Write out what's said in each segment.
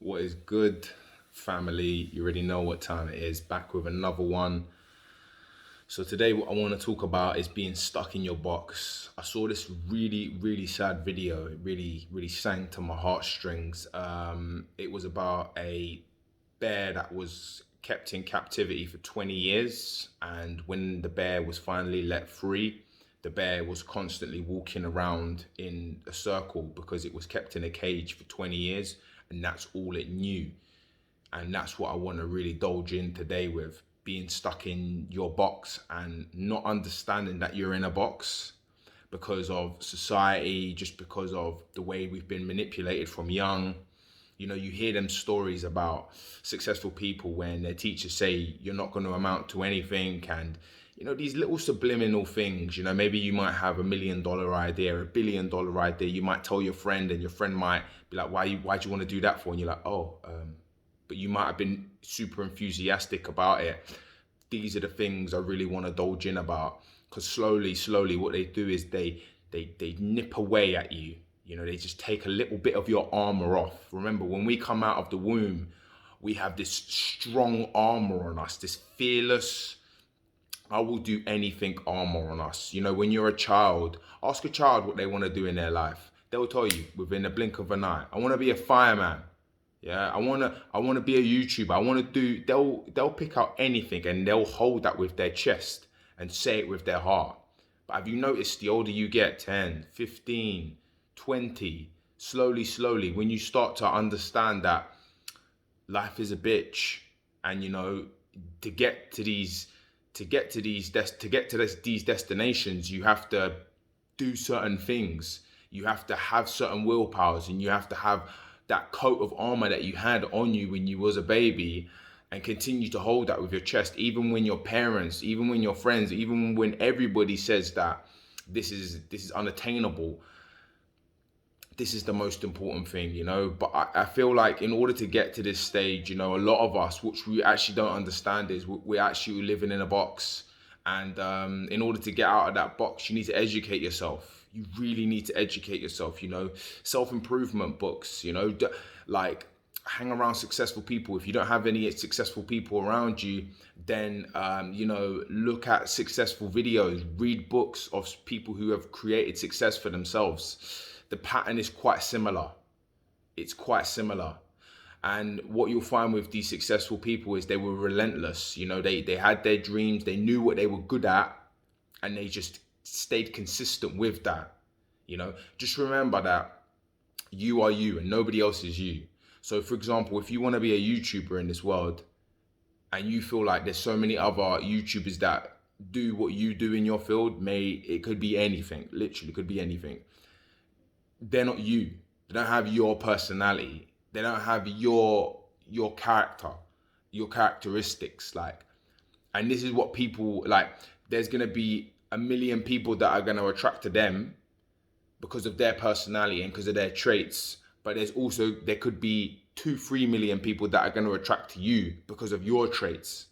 What is good, family? You already know what time it is. Back with another one. So today, what I want to talk about is being stuck in your box. I saw this really sad video. It really sang to my heartstrings. It was about a bear that was kept in captivity for 20 years, and when the bear was finally let free, the bear was constantly walking around in a circle because it was kept in a cage for 20 years, and that's all it knew. And that's what I want to really indulge in today, with being stuck in your box and not understanding that you're in a box because of society, just because of the way we've been manipulated from young. You hear them stories about successful people when their teachers say you're not going to amount to anything, and these little subliminal things. Maybe you might have $1 million idea, $1 billion idea. You might tell your friend, and your friend might be like, why do you want to do that for? And you're like, oh, but you might have been super enthusiastic about it. These are the things I really want to indulge in about, because slowly what they do is they nip away at you. They just take a little bit of your armor off. Remember, when we come out of the womb, we have this strong armor on us, this fearless, I will do anything armor on us. When you're a child, ask a child what they want to do in their life. They'll tell you within the blink of an eye. I want to be a fireman. Yeah, I wanna be a YouTuber. I wanna do. They'll pick out anything and they'll hold that with their chest and say it with their heart. But have you noticed, the older you get, 10, 15, 20, slowly, when you start to understand that life is a bitch, and to get to these destinations, you have to do certain things. You have to have certain willpowers, and you have to have that coat of armor that you had on you when you was a baby, and continue to hold that with your chest, even when your parents, even when your friends, even when everybody says that this is unattainable. This is the most important thing. But I feel like in order to get to this stage, a lot of us, which we actually don't understand, is we're actually living in a box. And in order to get out of that box, you need to educate yourself. You really need to educate yourself. Self-improvement books, like, hang around successful people. If you don't have any successful people around you, then look at successful videos, read books of people who have created success for themselves. The pattern is quite similar. It's quite similar. And what you'll find with these successful people is they were relentless. They had their dreams, they knew what they were good at, and they just stayed consistent with that. Just remember that you are you and nobody else is you. So for example, if you want to be a YouTuber in this world, and you feel like there's so many other YouTubers that do what you do in your field, it could be anything, literally could be anything. They're not you. They don't have your personality. They don't have your character, your characteristics. And this is what people like. There's gonna be a million people that are gonna attract to them because of their personality and because of their traits. But there could be 2-3 million people that are gonna attract to you because of your traits.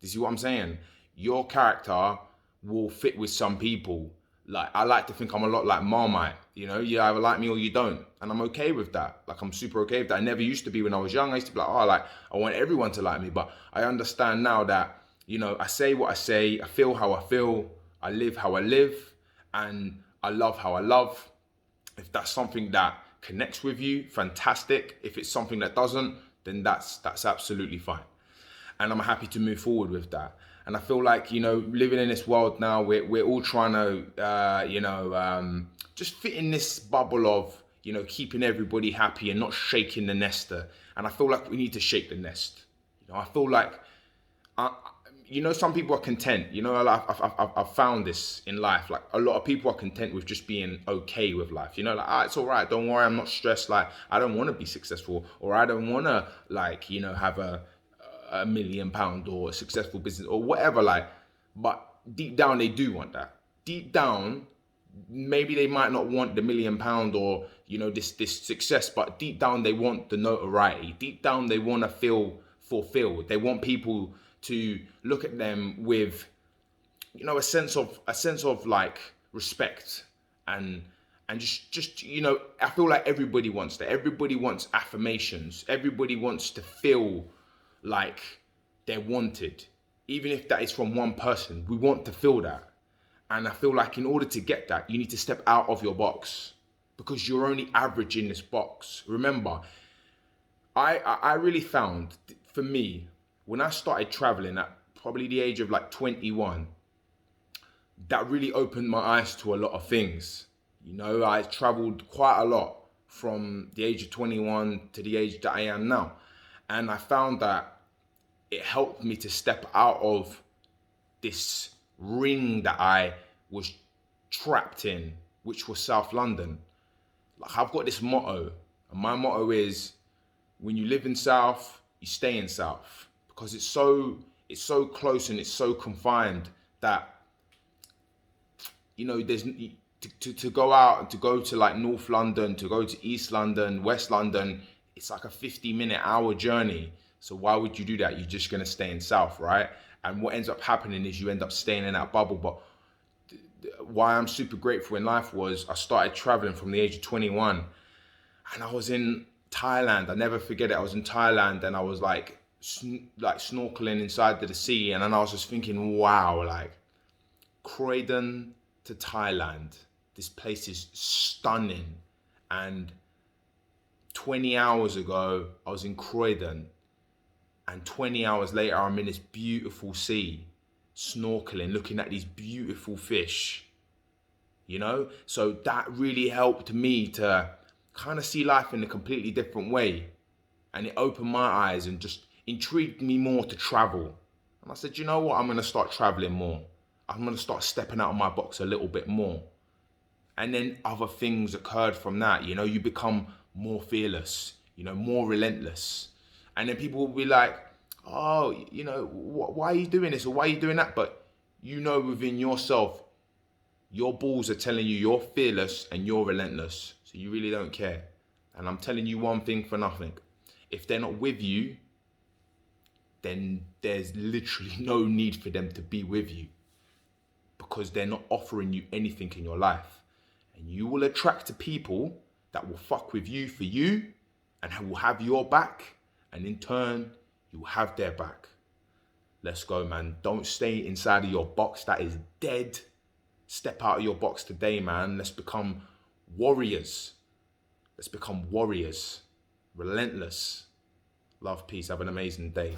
Do you see what I'm saying? Your character will fit with some people. Like, I like to think I'm a lot like Marmite. You either like me or you don't. And I'm okay with that. Like, I'm super okay with that. I never used to be when I was young. I used to be like, I want everyone to like me. But I understand now that, I say what I say, I feel how I feel, I live how I live, and I love how I love. If that's something that connects with you, fantastic. If it's something that doesn't, then that's absolutely fine. And I'm happy to move forward with that. And I feel like, living in this world now, we're all trying to, just fit in this bubble of, keeping everybody happy and not shaking the nester. And I feel like we need to shake the nest. I feel like, some people are content. I've found this in life. Like, a lot of people are content with just being okay with life. It's all right. Don't worry. I'm not stressed. Like, I don't want to be successful, or I don't want to, have a £1 million or a successful business or whatever. But deep down, they do want that. Deep down, maybe they might not want the £1 million or, this success, but deep down, they want the notoriety. Deep down, they want to feel fulfilled. They want people to look at them with, a sense of like respect and And I feel like everybody wants that. Everybody wants affirmations. Everybody wants to feel like they're wanted. Even if that is from one person, we want to feel that. And I feel like in order to get that, you need to step out of your box, because you're only average in this box. Remember, I really found, for me, when I started traveling at probably the age of like 21, that really opened my eyes to a lot of things. I traveled quite a lot from the age of 21 to the age that I am now. And I found that it helped me to step out of this ring that I was trapped in, which was South London. Like, I've got this motto, and my motto is, when you live in South, you stay in South, because it's so close and it's so confined that, there's to go out and to go to like North London, to go to East London, West London, it's like a 50-minute hour journey. So why would you do that? You're just gonna stay in South, right? And what ends up happening is you end up staying in that bubble. But why I'm super grateful in life was I started traveling from the age of 21, and I was in Thailand. I never forget it. I was in Thailand, and I was like snorkeling inside the sea, and then I was just thinking, wow, like Croydon to Thailand, this place is stunning. And 20 hours ago, I was in Croydon, and 20 hours later, I'm in this beautiful sea, snorkeling, looking at these beautiful fish, So that really helped me to kind of see life in a completely different way. And it opened my eyes and just intrigued me more to travel. And I said, you know what? I'm going to start traveling more. I'm going to start stepping out of my box a little bit more. And then other things occurred from that. You become more fearless, more relentless. And then people will be like, oh, why are you doing this or why are you doing that? But within yourself, your balls are telling you you're fearless and you're relentless. So you really don't care. And I'm telling you one thing for nothing. If they're not with you, then there's literally no need for them to be with you, because they're not offering you anything in your life. And you will attract to people that will fuck with you for you and will have your back. And in turn, you will have their back. Let's go, man. Don't stay inside of your box. That is dead. Step out of your box today, man. Let's become warriors. Let's become warriors. Relentless. Love, peace. Have an amazing day.